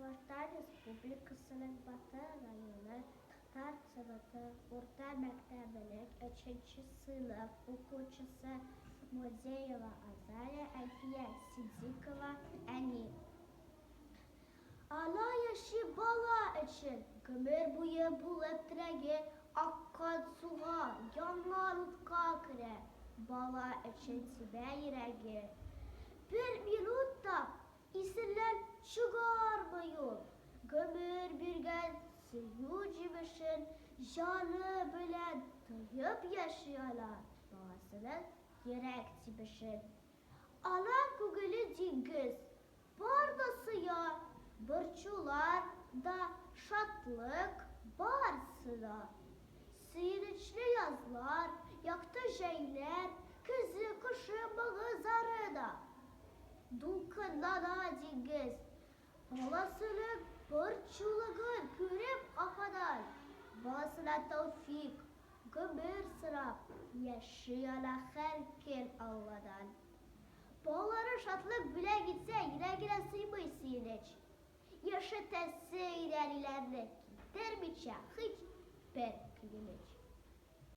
Татарстан Республикасының Батыр районы Татар сыныбы орта мәктәбенең 3-нче сыйныф укучысы Мурзеева Азалия Әлфия Сиддикова әни. Ана яши бала өчен гомер буе булып терәге аккан суга, янган утка керә. Бала өчен сибә йөрәге. Bir minutta исеннән чыгармый ул. Гомер биргән сөю җимешен җаны белән тоеп яши ала. Баласының йөрәк тибешен. Ана күңеле диңгез, бар да сыя, борчулар да шатлык барсы да. Сөенечле язлар, якты җәйләр, көзе кышы мыгызары да. Дулкынлана диңгез, баласының борчулыгын күреп кафадан. Баласына тәүфик, гомер сорап, яши ала һәр көн Алладан. Балалары шатлык белән китсә, йөрәгенә сыймый сөенеч. Яшәтәсе иде әниләрне, китермичә һич бер көенеч.